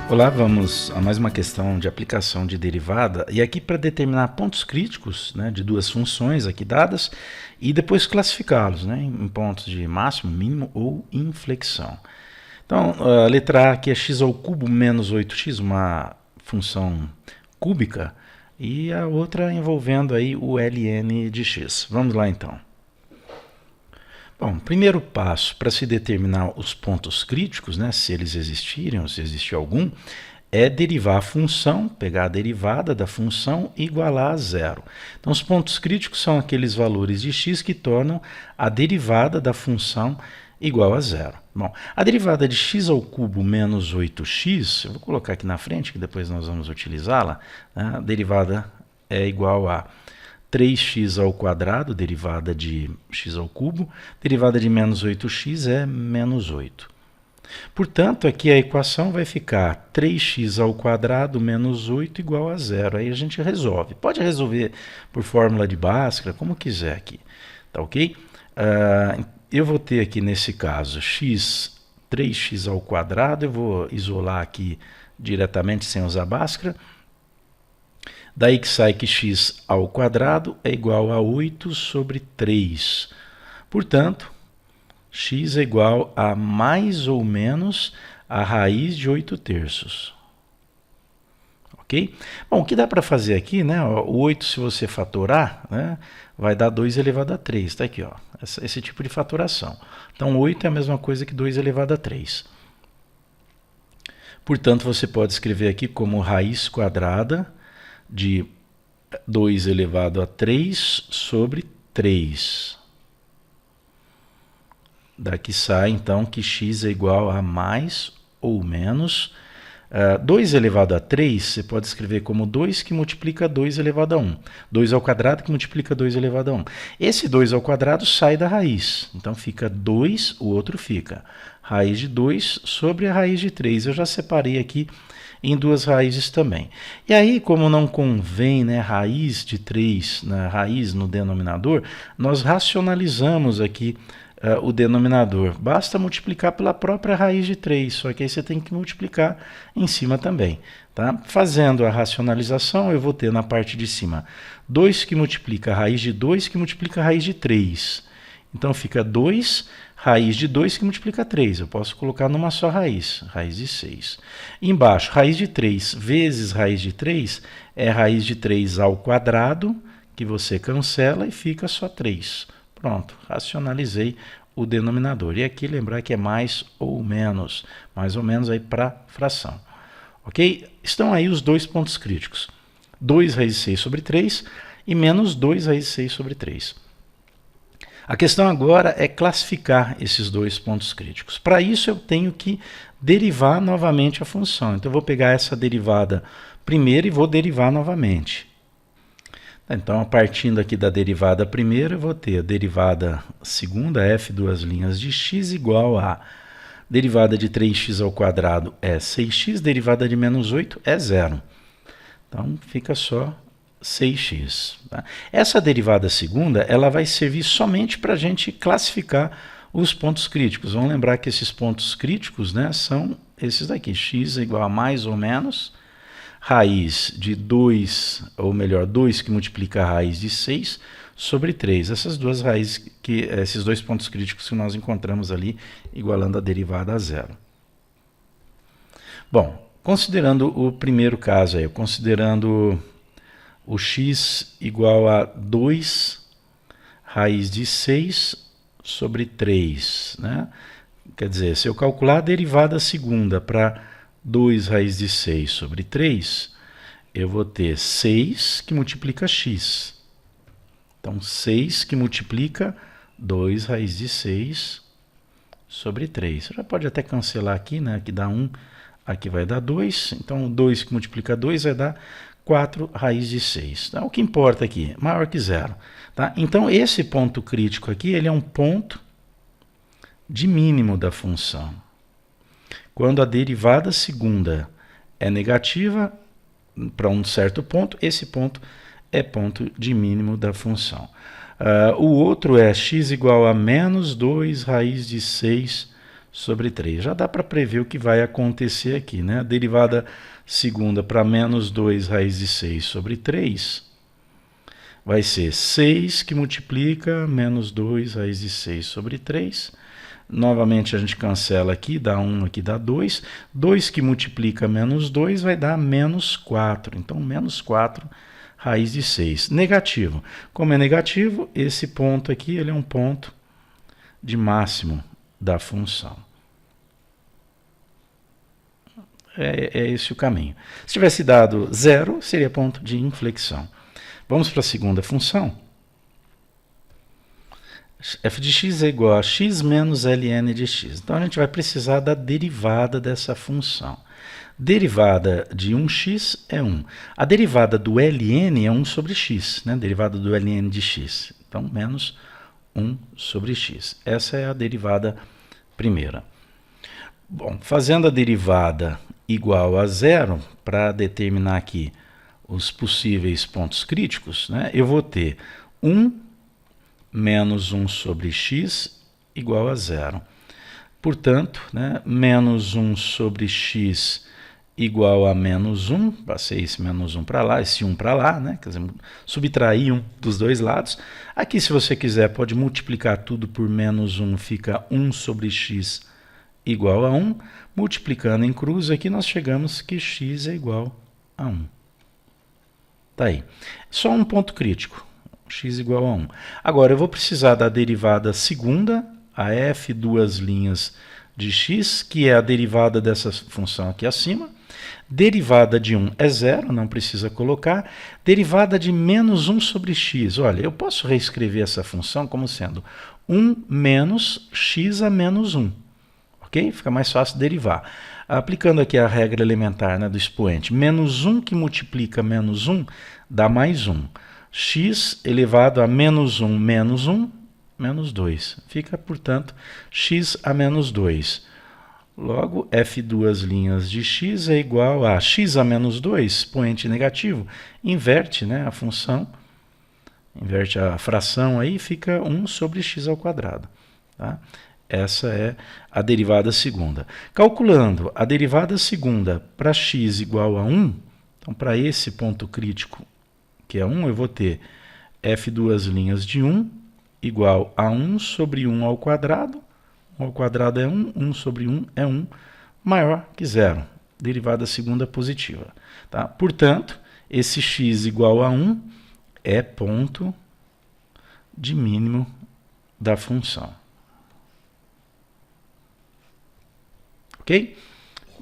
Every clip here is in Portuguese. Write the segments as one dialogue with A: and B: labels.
A: Olá, vamos a mais uma questão de aplicação de derivada, e aqui para determinar pontos críticos, né, de duas funções aqui dadas e depois classificá-los, né, em pontos de máximo, mínimo ou inflexão. Então, a letra A aqui é x ao cubo menos 8x, uma função cúbica, e a outra envolvendo aí o ln de x. Vamos lá então. Bom, primeiro passo para se determinar os pontos críticos, né, se eles existirem ou se existe algum, é derivar a função, pegar a derivada da função e igualar a zero. Então, os pontos críticos são aqueles valores de x que tornam a derivada da função igual a zero. Bom, a derivada de x ao cubo menos 8x, eu vou colocar aqui na frente, que depois nós vamos utilizá-la, né, a derivada é igual a 3x ao quadrado, derivada de x ao cubo, derivada de menos 8x é menos 8. Portanto, aqui a equação vai ficar 3x ao quadrado menos 8 igual a zero. Aí a gente resolve. Pode resolver por fórmula de Bhaskara, como quiser aqui. Tá ok? Eu vou ter aqui nesse caso 3x ao quadrado, eu vou isolar aqui diretamente sem usar Bhaskara. Daí que sai que x ao quadrado é igual a 8 sobre 3. Portanto, x é igual a mais ou menos a raiz de 8 terços. Ok? Bom, o que dá para fazer aqui, né? O 8, se você fatorar, né, vai dar 2 elevado a 3. Está aqui, ó, esse tipo de fatoração. Então, 8 é a mesma coisa que 2 elevado a 3. Portanto, você pode escrever aqui como raiz quadrada de 2 elevado a 3 sobre 3. Daqui sai, então, que x é igual a mais ou menos 2 elevado a 3, você pode escrever como 2 que multiplica 2 elevado a 1. 2 ao quadrado que multiplica 2 elevado a 1. Esse 2 ao quadrado sai da raiz. Então, fica 2, o outro fica raiz de 2 sobre a raiz de 3. Eu já separei aqui em duas raízes também. E aí, como não convém, né, raiz de 3, né, raiz no denominador, nós racionalizamos aqui o denominador. Basta multiplicar pela própria raiz de 3, só que aí você tem que multiplicar em cima também. Tá? Fazendo a racionalização, eu vou ter na parte de cima 2 que multiplica a raiz de 2 que multiplica a raiz de 3. Então, fica 2 raiz de 2 que multiplica 3. Eu posso colocar numa só raiz, raiz de 6. Embaixo, raiz de 3 vezes raiz de 3 é raiz de 3 ao quadrado, que você cancela e fica só 3. Pronto, racionalizei o denominador. E aqui lembrar que é mais ou menos aí para fração. Ok? Estão aí os dois pontos críticos. 2 raiz de 6 sobre 3 e menos 2 raiz de 6 sobre 3. A questão agora é classificar esses dois pontos críticos. Para isso, eu tenho que derivar novamente a função. Então, eu vou pegar essa derivada primeiro e vou derivar novamente. Então, partindo aqui da derivada primeira, eu vou ter a derivada segunda, f duas linhas de x igual a derivada de 3x ao quadrado é 6x, derivada de menos 8 é zero. Então, fica só 6x. Tá? Essa derivada segunda, ela vai servir somente para a gente classificar os pontos críticos. Vamos lembrar que esses pontos críticos, né, são esses daqui. X é igual a mais ou menos raiz de 2, ou melhor, 2 que multiplica a raiz de 6 sobre 3. Essas duas raízes, esses dois pontos críticos que nós encontramos ali, igualando a derivada a zero. Bom, considerando o primeiro caso aí, considerando o x igual a 2 raiz de 6 sobre 3. Né? Quer dizer, se eu calcular a derivada segunda para 2 raiz de 6 sobre 3, eu vou ter 6 que multiplica x. Então, 6 que multiplica 2 raiz de 6 sobre 3. Você já pode até cancelar aqui, né? Aqui dá 1, aqui vai dar 2. Então, 2 que multiplica 2 vai dar 4 raiz de 6. Tá? O que importa aqui? Maior que zero. Tá? Então, esse ponto crítico aqui, ele é um ponto de mínimo da função. Quando a derivada segunda é negativa para um certo ponto, esse ponto é ponto de mínimo da função. O outro é x igual a menos 2 raiz de 6 sobre 3. Já dá para prever o que vai acontecer aqui, né? A derivada segunda para menos 2 raiz de 6 sobre 3 vai ser 6 que multiplica menos 2 raiz de 6 sobre 3. Novamente a gente cancela aqui, dá 1 aqui, dá 2. 2 que multiplica menos 2 vai dar menos 4. Então, menos 4 raiz de 6. Negativo. Como é negativo, esse ponto aqui ele é um ponto de máximo da função. É esse o caminho. Se tivesse dado 0, seria ponto de inflexão. Vamos para a segunda função. F de x é igual a x menos ln de x. Então, a gente vai precisar da derivada dessa função. Derivada de 1x é 1. A derivada do ln é 1 sobre x, né? Derivada do ln de x. Então, menos 1 sobre x. Essa é a derivada primeira. Bom, fazendo a derivada igual a 0, para determinar aqui os possíveis pontos críticos, né, eu vou ter 1 menos 1 sobre x igual a 0. Portanto, né, menos 1 sobre x igual a menos 1, passei esse menos 1 para lá, esse 1 para lá, né, quer dizer, subtrair 1 dos dois lados. Aqui, se você quiser, pode multiplicar tudo por menos 1, fica 1 sobre x igual a 1. Multiplicando em cruz, aqui nós chegamos que x é igual a 1. Tá aí. Só um ponto crítico, x igual a 1. Agora, eu vou precisar da derivada segunda, a f duas linhas de x, que é a derivada dessa função aqui acima. Derivada de 1 é 0, não precisa colocar. Derivada de menos 1 sobre x. Olha, eu posso reescrever essa função como sendo 1 menos x a menos 1. Ok? Fica mais fácil derivar. Aplicando aqui a regra elementar, né, do expoente, menos 1 que multiplica menos 1 dá mais 1. X elevado a menos 1 menos 1, menos 2. Fica, portanto, x a menos 2. Logo, f duas linhas de x é igual a x a menos 2, expoente negativo, inverte, né, a função, inverte a fração aí, fica 1 sobre x ao quadrado. Tá? Essa é a derivada segunda. Calculando a derivada segunda para x igual a 1, então para esse ponto crítico, que é 1, eu vou ter f duas linhas de 1 igual a 1 sobre 1 ao quadrado. 1 ao quadrado é 1, 1 sobre 1 é 1, maior que 0. Derivada segunda positiva. Tá? Portanto, esse x igual a 1 é ponto de mínimo da função. Ok?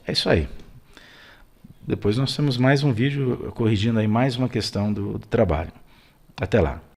A: É isso aí. Depois nós temos mais um vídeo corrigindo aí mais uma questão do trabalho. Até lá.